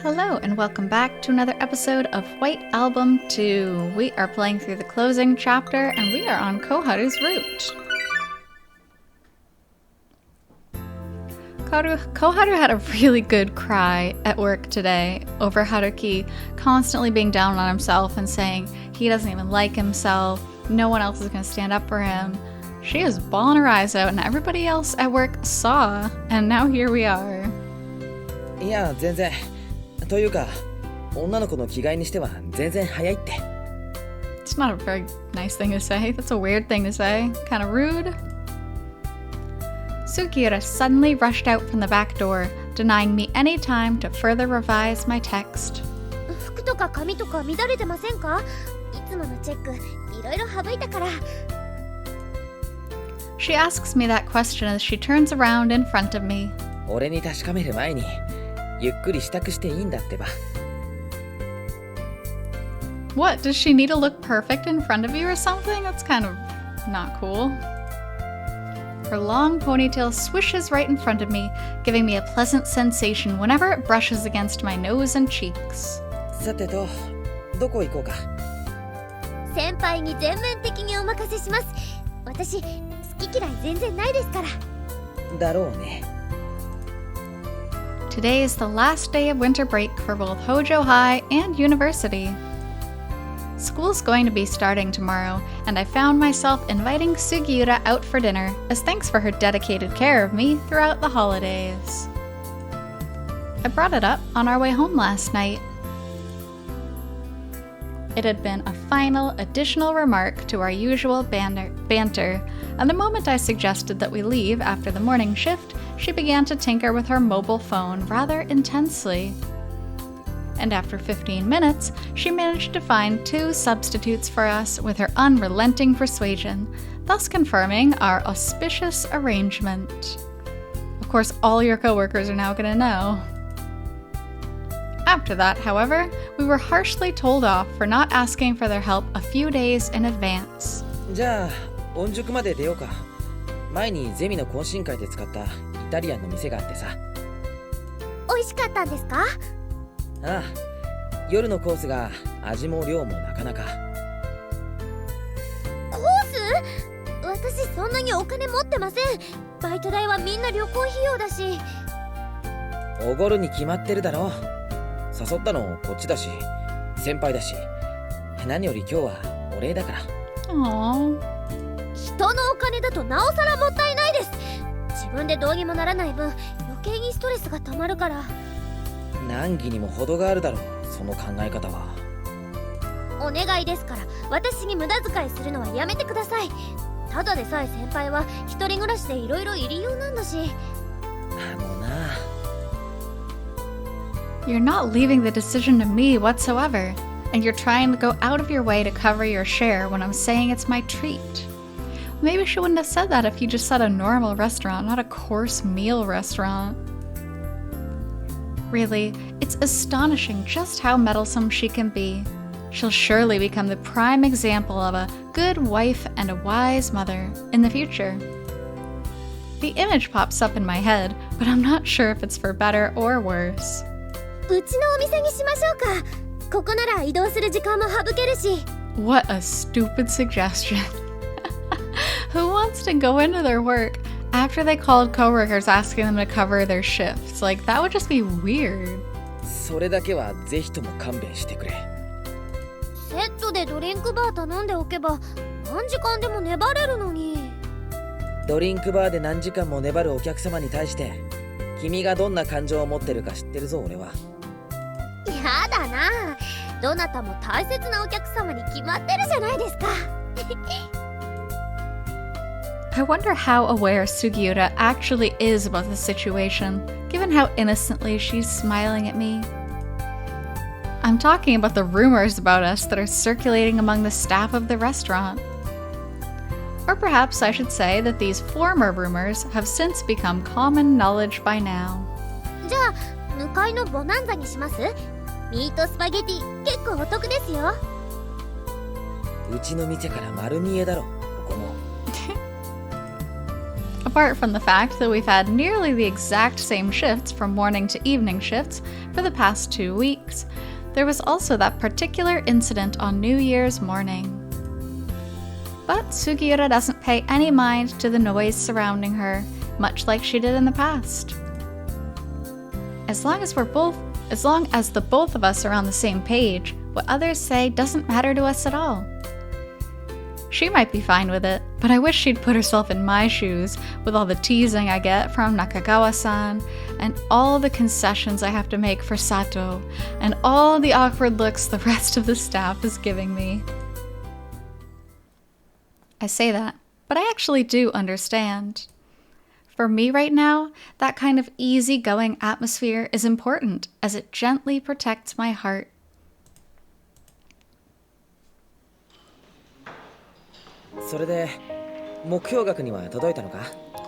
Hello and welcome back to another episode of White Album 2. We are playing through the closing chapter and we are on Koharu's route. Koharu had a really good cry at work today over Haruki constantly being down on himself and saying he doesn't even like himself, no one else is going to stand up for him. She was bawling her eyes out and everybody else at work saw, and now here we are. いや、全然。というか、女の子の着替えにしては全然早いって。It's not a very nice thing to say. That's a weird thing to say. Kind of rude. Sugiura suddenly rushed out from the back door, denying me any time to further revise my text. 服とか髪とか乱れてませんか？いつものチェック、いろいろ省いたから。She asks me that question as she turns around in front of me. 俺に確かめる前に、ゆっくり支度していいんだってば。What? Does she need to look perfect in front of you or something? That's kind of not cool. Her long ponytail swishes right in front of me, giving me a pleasant sensation whenever it brushes against my nose and cheeks. さてと、どこ行こうか。先輩に全面的にお任せします。私、好き嫌い全然ないですから。だろうね。Today is the last day of winter break for both Hojo High and University. School's going to be starting tomorrow, and I found myself inviting Sugiura out for dinner as thanks for her dedicated care of me throughout the holidays. I brought it up on our way home last night. It had been a final additional remark to our usual banter, and the moment I suggested that we leave after the morning shift, she began to tinker with her mobile phone rather intensely. And after 15 minutes, she managed to find 2 substitutes for us with her unrelenting persuasion, thus confirming our auspicious arrangement. Of course, all your coworkers are now going to know. After that, however, we were harshly told off for not asking for their help a few days in advance. じゃあ、御宿まで出ようか。前にゼミの懇親会で使ったイタリアンの店があってさ。美味しかったんですか？ああ、夜のコースが味も量もなかなか。コース？私そんなにお金持ってません。バイト代はみんな旅行費用だし。おごるに決まってるだろ。誘ったのこっちだし、先輩だし。何より今日はお礼だから。Aww. 人のお金だとなおさらもったいないです。自分でどうにもならない分、余計にストレスがたまるから。難儀にも程があるだろう、その考え方は。お願いですから、私に無駄遣いするのはやめてください。ただでさえ先輩は一人暮らしでいろいろ入りようなんだし。もうな。You're not leaving the decision to me whatsoever, and you're trying to go out of your way to cover your share when I'm saying it's my treat. Maybe she wouldn't have said that if you just said a normal restaurant, not a course meal restaurant. Really, it's astonishing just how meddlesome she can be. She'll surely become the prime example of a good wife and a wise mother in the future. The image pops up in my head, but I'm not sure if it's for better or worse. うちのお店にしましょうか。ここなら移動する時間も省けるし。What a stupid suggestion. Who wants to go into their work after they called coworkers asking them to cover their shifts? Like, that would just be weird. それだけはぜひとも勘弁してくれ。セットでドリンクバー頼んでおけば何時間でも粘れるのに。ドリンクバーで何時間も粘るお客様に対して君がどんな感情を持ってるか知ってるぞ、俺は。やだな。どなたも大切なお客様に決まってるじゃないですか。I wonder how aware Sugiura actually is about the situation, given how innocently she's smiling at me. I'm talking about the rumors about us that are circulating among the staff of the restaurant. Or perhaps I should say that these former rumors have since become common knowledge by now. じゃあ、向かいのボナンザにします？ミートスパゲティ結構お得ですよ。うちの店から丸見えだろ、ここも。Apart from the fact that we've had nearly the exact same shifts from morning to evening shifts for the past 2 weeks, there was also that particular incident on New Year's morning. But Sugiura doesn't pay any mind to the noise surrounding her, much like she did in the past. As long as the both of us are on the same page, what others say doesn't matter to us at all. She might be fine with it, but I wish she'd put herself in my shoes with all the teasing I get from Nakagawa-san, and all the concessions I have to make for Sato, and all the awkward looks the rest of the staff is giving me. I say that, but I actually do understand. For me right now, that kind of easygoing atmosphere is important as it gently protects my heart. それで目標額には届いたのか?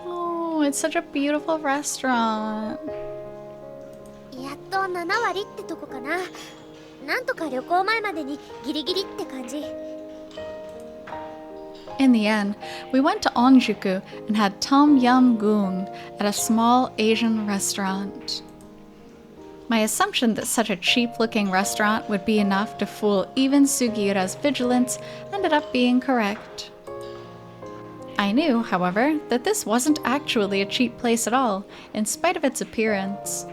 Oh, it's such a beautiful restaurant. やっと7割ってとこかな。なんとか旅行前までにギリギリって感じ。In the end, we went to Onjuku and had Tom Yum Goong at a small Asian restaurant. My assumption that such a cheap-looking restaurant would be enough to fool even Sugiura's vigilance ended up being correct. I knew, however, that this wasn't actually a cheap place at all, in spite of its appearance.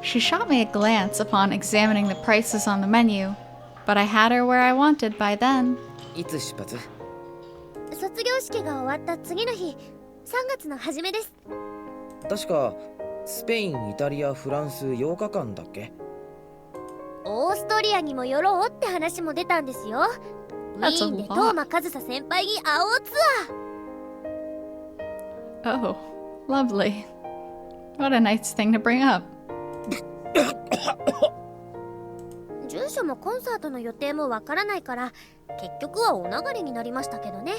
She shot me a glance upon examining the prices on the menu, but I had her where I wanted by then. いつ出発? 卒業式が終わった次の日、3月の初めです。確かスペイン、イタリア、フランス8日間だっけ? オーストリアにも寄ろうって話も出たんですよ。ウィーンで東間和沙先輩に会おうツアー。 Oh, lovely. What a nice thing to bring up. 住所もコンサートの予定もわからないから、結局はお流れになりましたけどね。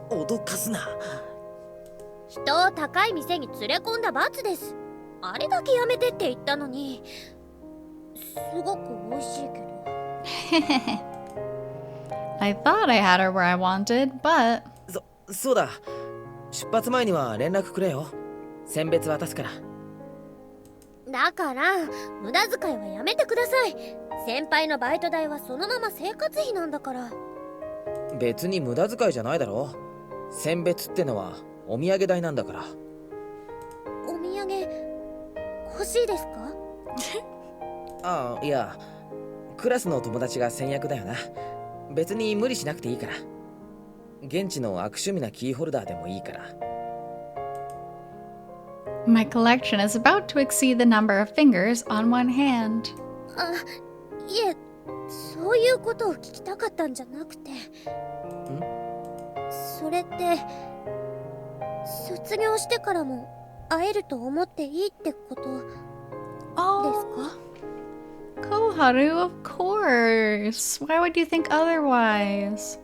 脅かすな。人を高い店に連れ込んだ罰です。あれだけやめてって言ったのに。すごく美味しいけど。I thought I had her where I wanted, but... そうだ。出発前には連絡くれよ。餞別渡すから。だから無駄遣いはやめてください。先輩のバイト代はそのまま生活費なんだから。別に無駄遣いじゃないだろ。餞別ってのはお土産代なんだから。お土産欲しいですか？ああ、いや、クラスの友達が先約だよな。別に無理しなくていいから。現地の悪趣味なキーホルダーでもいいから。My collection is about to exceed the number of fingers on one hand. あ、いえ、そういうことを聞きたかったんじゃなくて。それって、卒業してからも会えると思っていいってことですか？Koharu, of course. Why would you think otherwise?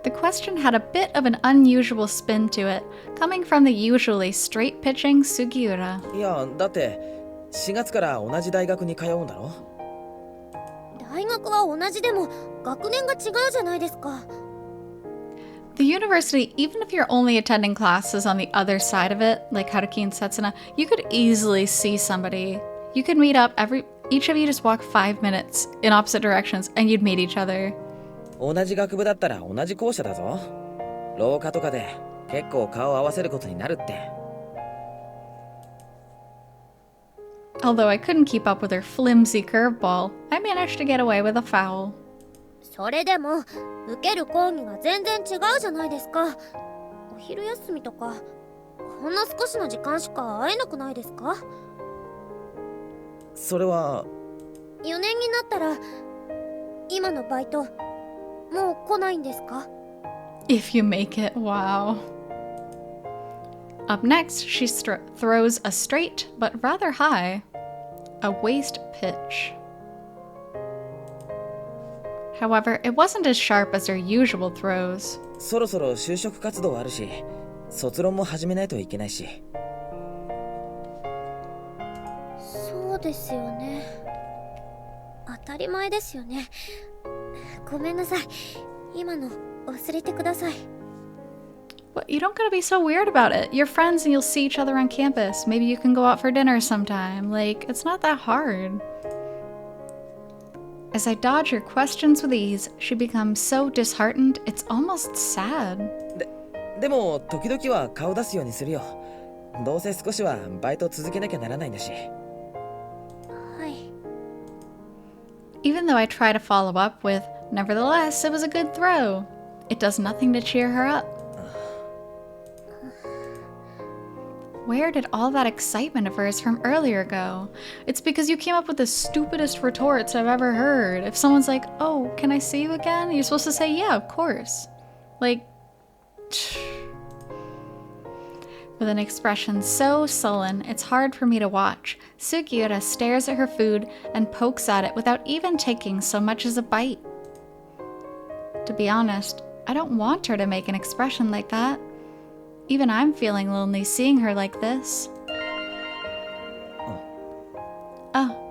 The question had a bit of an unusual spin to it, coming from the usually straight-pitching Sugiura. いや、だって4月から同じ大学に通うんだろ？大学は同じでも学年が違うじゃないですか。The university, even if you're only attending classes on the other side of it, like Haruki and Setsuna, you could easily see somebody. You could meet up each of you just walk 5 minutes in opposite directions and you'd meet each other. 同じ学部だったら同じ校舎だぞ。廊下とかで結構顔を合わせることになるって。Although I couldn't keep up with her flimsy curveball, I managed to get away with a foul. それでも受ける講義が全然違うじゃないですか。お昼休みとかほんの少しの時間しか会えなくないですか？それは4年になったら今のバイトもう来ないんですか？ If you make it, wow. Up next, she throws a straight, but rather high, a waist pitch. However, it wasn't as sharp as her usual throws. そろそろ就職活動あるし、卒論も始めないといけないし。そうですよね。当たり前ですよね。ごめんなさい。今の忘れてください。What? You don't gotta be so weird about it. You're friends and you'll see each other on campus. Maybe you can go out for dinner sometime. Like, it's not that hard. As I dodge her questions with ease, she becomes so disheartened, it's almost sad. でも時々は顔出すようにするよ。どうせ少しはバイト続けなきゃならないんだし。はい。Even though I try to follow up with, nevertheless, it was a good throw. It does nothing to cheer her up. Where did all that excitement of hers from earlier go? It's because you came up with the stupidest retorts I've ever heard. If someone's like, oh, can I see you again? You're supposed to say, yeah, of course. Like, with an expression so sullen, it's hard for me to watch. Sugiura stares at her food and pokes at it without even taking so much as a bite. To be honest, I don't want her to make an expression like that. Even I'm feeling lonely seeing her like this. Oh.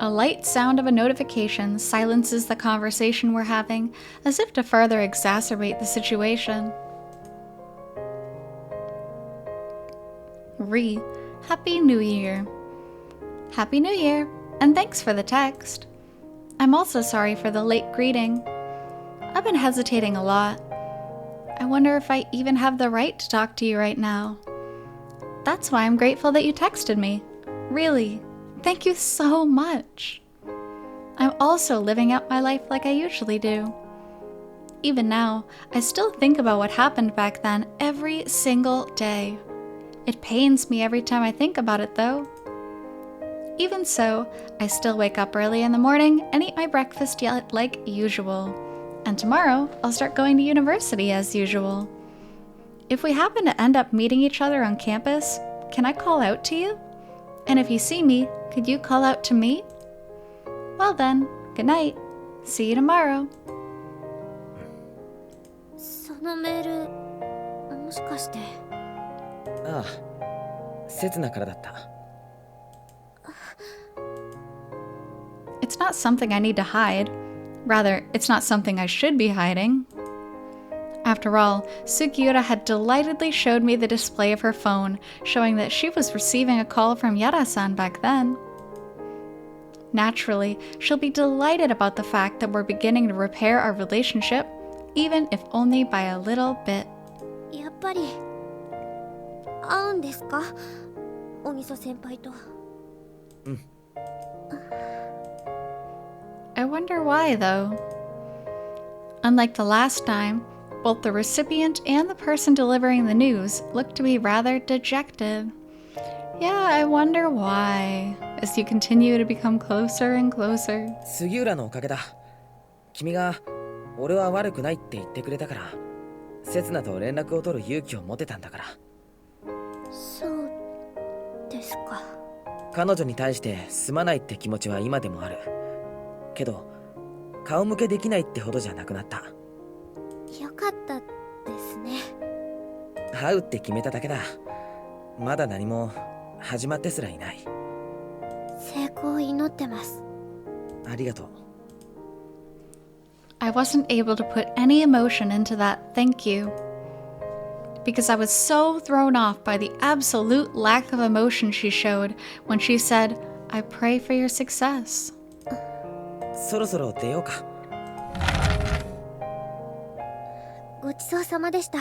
A light sound of a notification silences the conversation we're having, as if to further exacerbate the situation. Happy New Year. Happy New Year, and thanks for the text. I'm also sorry for the late greeting. I've been hesitating a lot. I wonder if I even have the right to talk to you right now. That's why I'm grateful that you texted me. Really, thank you so much. I'm also living out my life like I usually do. Even now, I still think about what happened back then every single day. It pains me every time I think about it, though. Even so, I still wake up early in the morning and eat my breakfast like usual. And tomorrow, I'll start going to university as usual. If we happen to end up meeting each other on campus, can I call out to you? And if you see me, could you call out to me? Well then, good night. See you tomorrow. そのメール、もしかして。ああ、刹那からだった。It's not something I need to hide. Rather, it's not something I should be hiding. After all, Sugiura had delightedly showed me the display of her phone, showing that she was receiving a call from Yara-san back then. Naturally, she'll be delighted about the fact that we're beginning to repair our relationship, even if only by a little bit. やっぱり会うんですか？おぎそ先輩と。うん。I wonder why, though. Unlike the last time, both the recipient and the person delivering the news looked to be rather dejected. Yeah, I wonder why, as you continue to become closer and closer. 杉浦のおかげだ。君が俺は悪くないって言ってくれたから、刹那と連絡を取る勇気を持てたんだから。そうですか。彼女に対してすまないって気持ちは今でもある。けど顔向けできないってほどじゃなくなった。よかったですね。会うって決めただけだ。まだ何も始まってすらいない。成功を祈ってます。ありがとう。I wasn't able to put any emotion into that thank you, because I was so thrown off by the absolute lack of emotion she showed when she said, I pray for your success. そろそろ出ようか。ごちそうさまでした。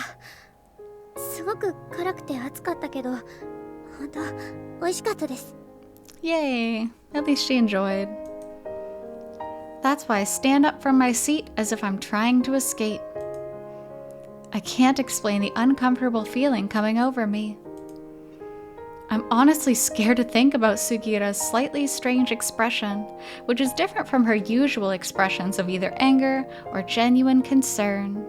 すごく辛くて熱かったけど、本当美味しかったです。Yay! At least she enjoyed. That's why I stand up from my seat as if I'm trying to escape. I can't explain the uncomfortable feeling coming over me. I'm honestly scared to think about Sugiura's slightly strange expression, which is different from her usual expressions of either anger or genuine concern.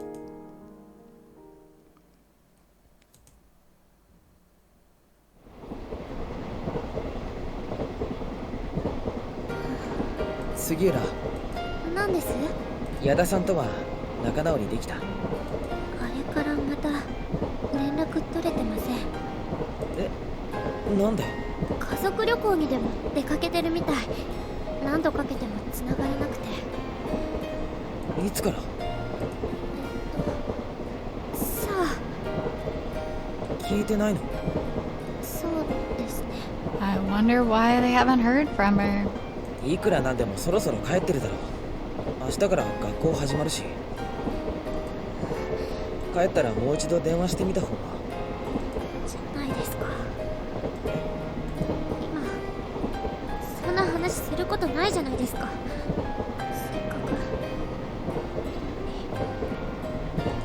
Sugiura. 何です？矢田さんとは仲直りできた？あれからまた連絡取れてません。え、なんで？家族旅行にでも出かけてるみたい。何度かけても繋がらなくて。いつから？さあ、聞いてないの？そうですね。I wonder why they haven't heard from her. いくらなんでもそろそろ帰ってるだろう。明日から学校始まるし。帰ったらもう一度電話してみた方が。じゃないですか。今そんな話することないじゃないですか。せっか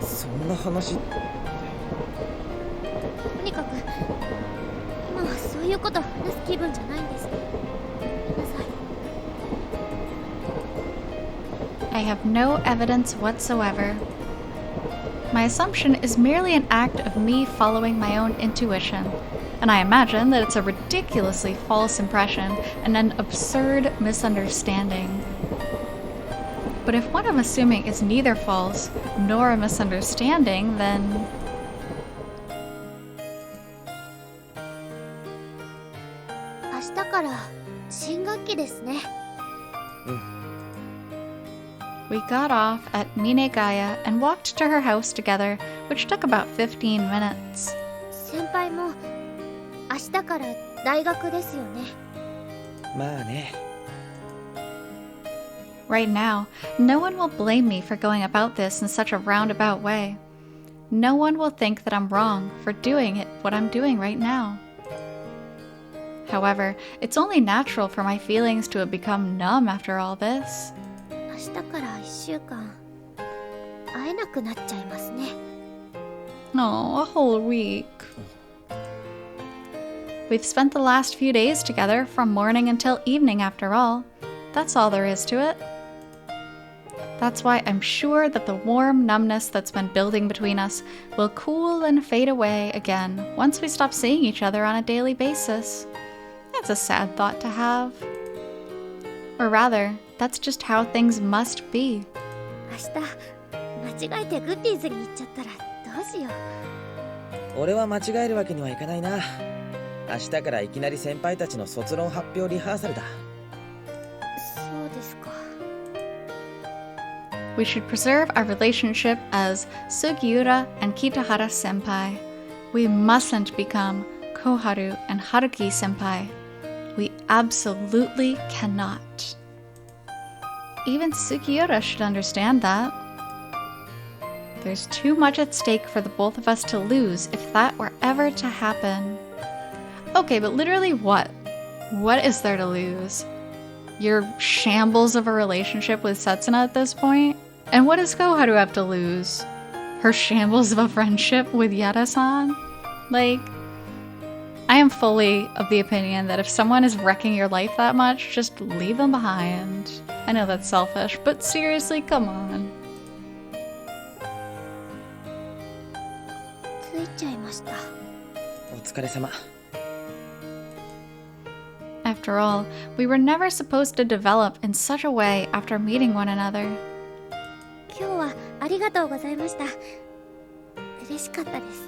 く。そんな話。とにかく今はそういうこと話す気分じゃないんです。ごめんなさい。I have no evidence whatsoever. My assumption is merely an act of me following my own intuition, and I imagine that it's a ridiculously false impression and an absurd misunderstanding. But if what I'm assuming is neither false nor a misunderstanding, then... 明日から新学期ですね。We got off at Minegaya and walked to her house together, which took about 15 minutes. 先輩も明日から大学ですよね。まあね。Right now, no one will blame me for going about this in such a roundabout way. No one will think that I'm wrong for doing what I'm doing right now. However, it's only natural for my feelings to have become numb after all this. 明日から1週間会えなくなっちゃいますね。Oh, a whole week. We've spent the last few days together from morning until evening after all. That's all there is to it. That's why I'm sure that the warm numbness that's been building between us will cool and fade away again once we stop seeing each other on a daily basis. That's a sad thought to have. Or rather, that's just how things must be. 明日間違えてグッディーズに行っちゃったらどうしよう。俺は間違えるわけにはいかないな。明日からいきなり先輩たちの卒論発表リハーサルだ。そうですか。We should preserve our relationship as Sugiura and Kitahara senpai. We mustn't become Koharu and Haruki senpai. We absolutely cannot. Even Sugiura should understand that. There's too much at stake for the both of us to lose if that were ever to happen. Okay, but literally what? What is there to lose? Your shambles of a relationship with Setsuna at this point? And what does Koharu have to lose? Her shambles of a friendship with Yada-san? Like, I am fully of the opinion that if someone is wrecking your life that much, just leave them behind. I know that's selfish, but seriously, come on. ついちゃいました。お疲れ様。After all, we were never supposed to develop in such a way after meeting one another. 今日はありがとうございました。嬉しかったです。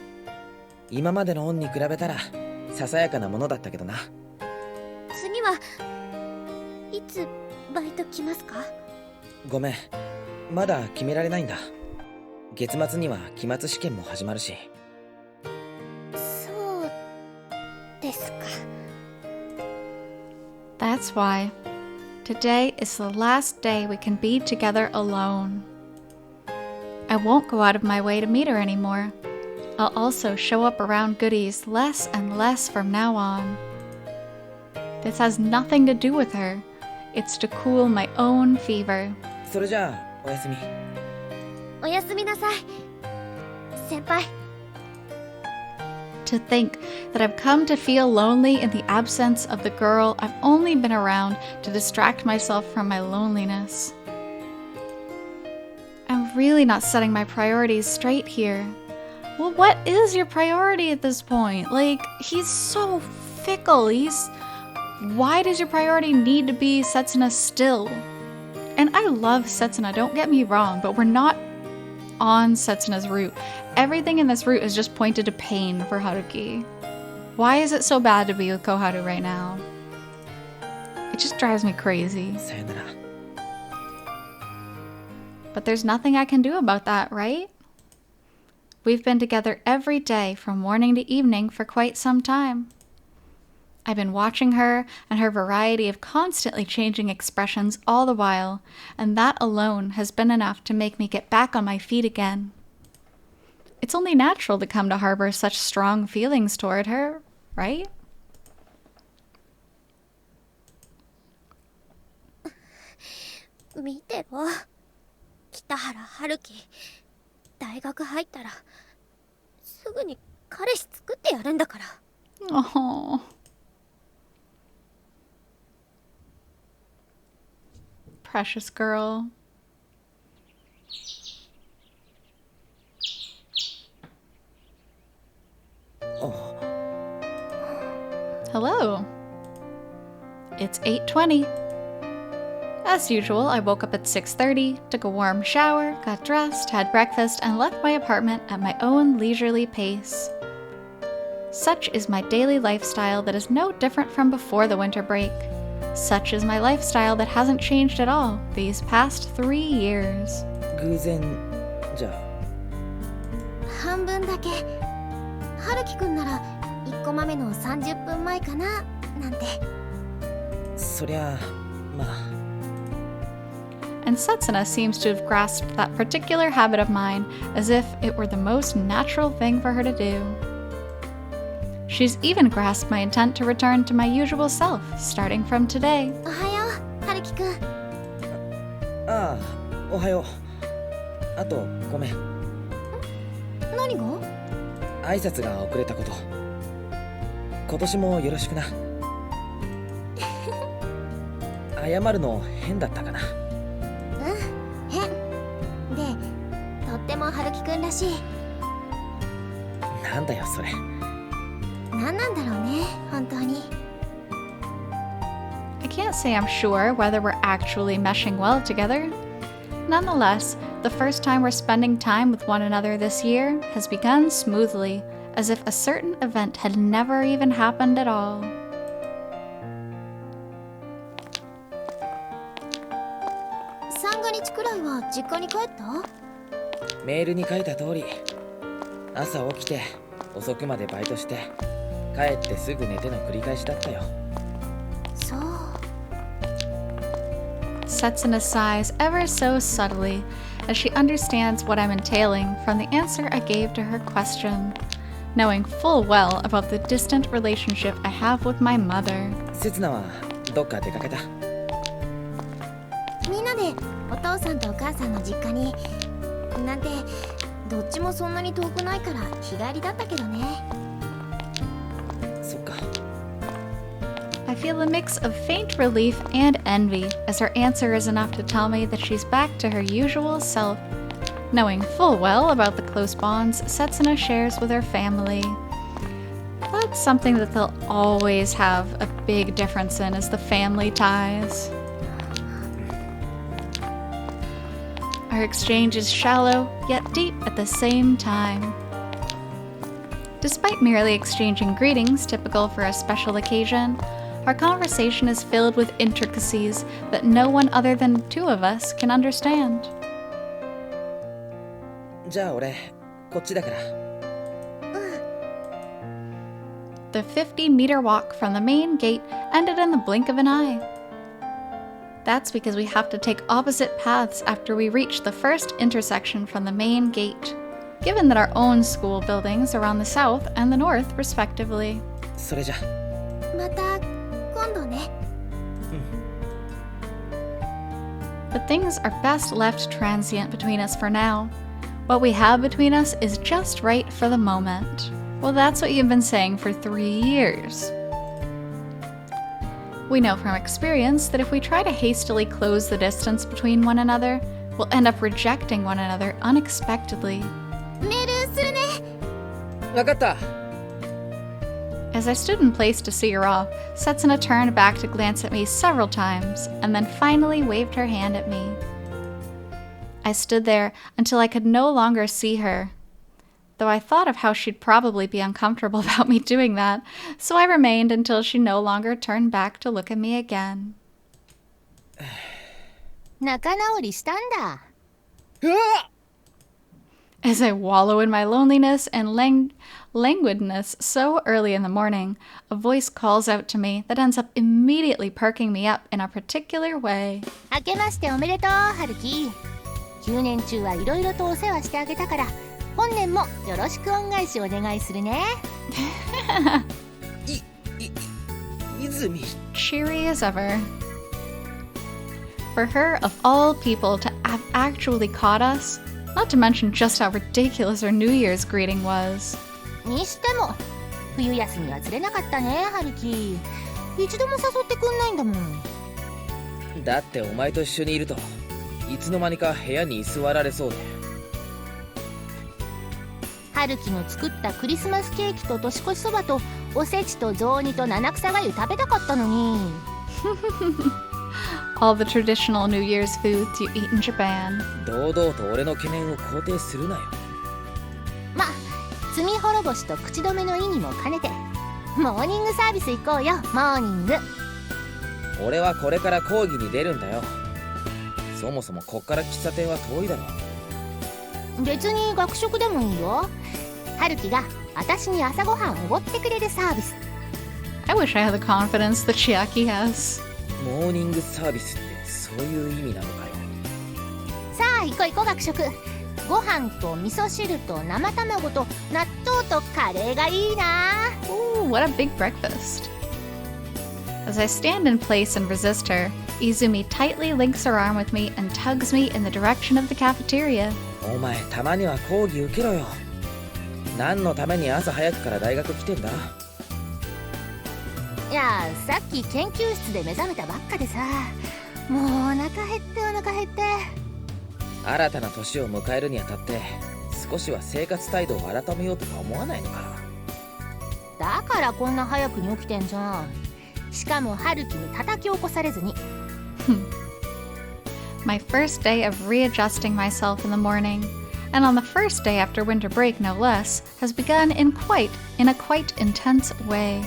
今までの恩に比べたらささやかなものだったけどな。次はいつバイト来ますか？ごめん、まだ決められないんだ。月末には期末試験も始まるし。そうですか。That's why today is the last day we can be together alone. I won't go out of my way to meet her anymore. I'll also show up around goodies less and less from now on. This has nothing to do with her. It's to cool my own fever. それじゃあおやすみ。おやすみなさい、先輩。To think that I've come to feel lonely in the absence of the girl I've only been around to distract myself from my loneliness. I'm really not setting my priorities straight here. Well, what is your priority at this point? Like, he's so fickle. Why does your priority need to be Setsuna still? And I love Setsuna, don't get me wrong, but we're not on Setsuna's route. Everything in this route is just pointed to pain for Haruki. Why is it so bad to be with Koharu right now? It just drives me crazy. さよなら。 But there's nothing I can do about that, right? We've been together every day from morning to evening for quite some time. I've been watching her and her variety of constantly changing expressions all the while, and that alone has been enough to make me get back on my feet again. It's only natural to come to harbor such strong feelings toward her, right? 見てろ、北原春樹。大学入ったらすぐに彼氏作ってやるんだから。 Oh. Precious girl. Oh. Hello. It's 8:20. As usual, I woke up at 6:30, took a warm shower, got dressed, had breakfast, and left my apartment at my own leisurely pace. Such is my daily lifestyle that is no different from before the winter break. Such is my lifestyle that hasn't changed at all these past 3 years. 偶然じゃ半分だけ。春樹くんなら1コマ目の30分前かななんて。そりゃまあ。 And Setsuna seems to have grasped that particular habit of mine as if it were the most natural thing for her to do. She's even grasped my intent to return to my usual self, starting from today. おはよう、春樹くん。ああ、おはよう。あとごめん。何が？挨拶が遅れたこと。今年もよろしくな。謝るの変だったかな。変。で、とっても春樹くんらしい。なんだよそれ。何なんだろうね、本当に。I can't say I'm sure whether we're actually meshing well together. Nonetheless, the first time we're spending time with one another this year has begun smoothly, as if a certain event had never even happened at all. 三が日くらいは実家に帰った？メールに書いた通り、朝起きて遅くまでバイトして帰ってすぐ寝ての繰り返しだったよ。そう。 Setsuna sighs ever so subtly as she understands what I'm entailing from the answer I gave to her question, knowing full well about the distant relationship I have with my mother. せつなはどっか出かけた？みんなでお父さんとお母さんの実家に。なんて、どっちもそんなに遠くないから日帰りだったけどね。そっか。 I feel a mix of faint relief and envy as her answer is enough to tell me that she's back to her usual self, knowing full well about the close bonds Setsuna shares with her family. That's something that they'll always have a big difference in, is the family ties. Our exchange is shallow, yet deep at the same time. Despite merely exchanging greetings typical for a special occasion, our conversation is filled with intricacies that no one other than the two of us can understand. じゃあ俺こっちだから。The 50-meter walk from the main gate ended in the blink of an eye. That's because we have to take opposite paths after we reach the first intersection from the main gate, given that our own school buildings are on the south and the north, respectively. それじゃ。また今度ね。But things are best left transient between us for now. What we have between us is just right for the moment. Well, that's what you've been saying for 3 years. We know from experience that if we try to hastily close the distance between one another, we'll end up rejecting one another unexpectedly. メールするね。わかった。 As I stood in place to see her off, Setsuna turned back to glance at me several times, and then finally waved her hand at me. I stood there until I could no longer see her, though I thought of how she'd probably be uncomfortable about me doing that, so I remained until she no longer turned back to look at me again. 仲直りしたんだ。うわ As I wallow in my loneliness and languidness so early in the morning, a voice calls out to me that ends up immediately perking me up in a particular way. 明けましておめでとう、春樹。9年中はいろいろとお世話してあげたから、本年もよろしく恩返しお願いするね。泉 Cheery as ever. For her, of all people, to have actually caught us, not to mention just how ridiculous her New Year's greeting was. にしても、冬休みは釣れなかったね、春樹。一度も誘ってくんないんだもん。だってお前と一緒にいるといつの間にか部屋に居座られそうで。春樹の作ったクリスマスケーキと年越しそばとおせちと雑煮と七草がゆ食べたかったのに。All the traditional New Year's foods you eat in Japan. 堂々と俺の懸念を肯定するなよ。ま、罪滅ぼしと口止めの意味も兼ねてモーニングサービス行こうよ。モーニング。俺はこれから講義に出るんだよ。そもそもこっから喫茶店は遠いだろ。別に学食でもいいよ。春樹が私に朝ごはんおごってくれるサービス。 I wish I had the confidence that Chiaki has. モーニングサービスってそういう意味なのかよ。さあ行こう行こう学食。ご飯と味噌汁と生卵と納豆とカレーがいいな。 Ooh, what a big breakfast. As I stand in place and resist her, Izumi tightly links her arm with me and tugs me in the direction of the cafeteria. お前たまには講義受けろよ。何のために朝早くから大学来てんだ。いやさっき研究室で目覚めたばっかでさ、もうお腹減ってお腹減って。新たな年を迎えるにあたって少しは生活態度を改めようとか思わないのか。だからこんな早くに起きてんじゃん。しかも春樹に叩き起こされずに。My first day of readjusting myself in the morning, and on the first day after winter break no less, has begun in a quite intense way.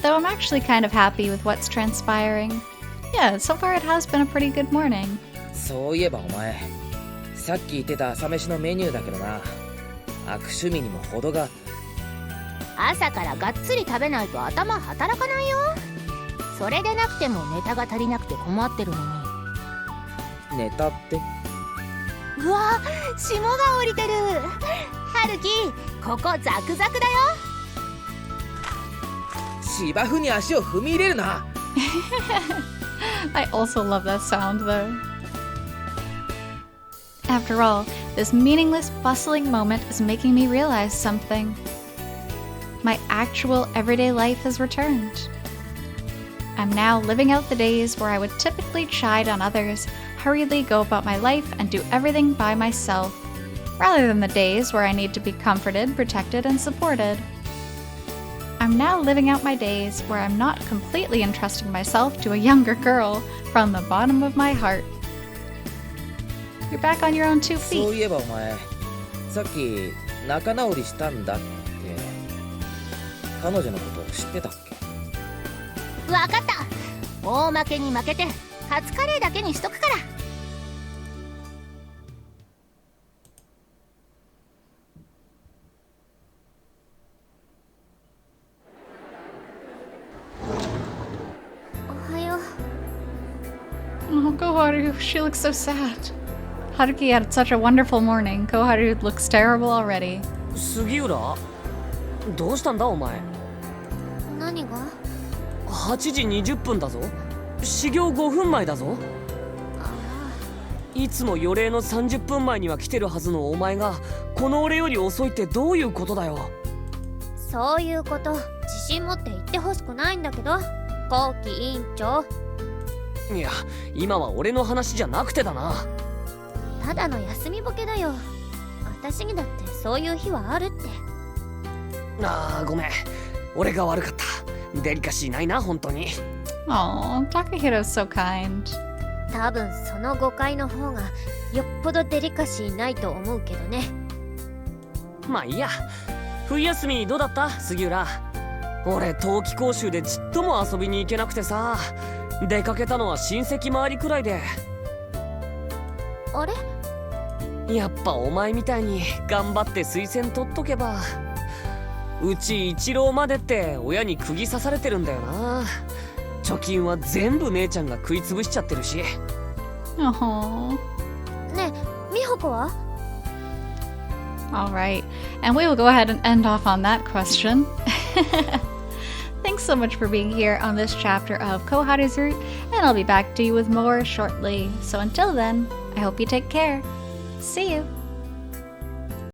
Though I'm actually kind of happy with what's transpiring. Yeah, so far it has been a pretty good morning. そういえばお前さっき言ってた朝飯のメニューだけどな、悪趣味にも程が。朝からがっつり食べないと頭働かないよ。それでなくてもネタが足りなくて困ってるのに。ネタって？うわ、霜が降りてる。春樹、ここザクザクだよ。芝生に足を踏み入れるな。I also love that sound though. After all, this meaningless, bustling moment is making me realize something. My actual everyday life has returned. I'm now living out the days where I would typically chide on others, hurriedly go about my life, and do everything by myself, rather than the days where I need to be comforted, protected, and supported. I'm now living out my days where I'm not completely entrusting myself to a younger girl from the bottom of my heart. You're back on your own 2 feet. そういえばお前さっき仲直りしたんだって彼女のことを知ってたっけ？わかった。大負けに負けてカツカレーだけにしとくから。おはよう。 Oh, Koharu, she looks so sad. Haruki had such a wonderful morning. Koharu looks terrible already. 杉浦どうしたんだお前。何が？ 8時20分だぞ。始業5分前だぞ。あいつも予令の30分前には来てるはずのお前がこの俺より遅いってどういうことだよ。あ、そういうこと自信持って言ってほしくないんだけど、後期委員長。いや今は俺の話じゃなくてだな。ただの休みボケだよ。私にだってそういう日はあるって。ああごめん、俺が悪かった。デリカシーないな本当に。Aw, Takahiro's so kind. 多分その誤解の方がよっぽどデリカシーないと思うけどね。まあいいや。冬休みどうだった杉浦。俺冬季講習でちっとも遊びに行けなくてさ、出かけたのは親戚周りくらいで。あれ？やっぱお前みたいに頑張って推薦取っとけば。うち一浪までって親に釘刺されてるんだよな。貯金は全部姉ちゃんが食いつぶしちゃってるし。Oh. ねえ、美穂子は？ All right, and we will go ahead and end off on that question. Thanks so much for being here on this chapter of Koharu's Route, and I'll be back to you with more shortly. So until then, I hope you take care. See you!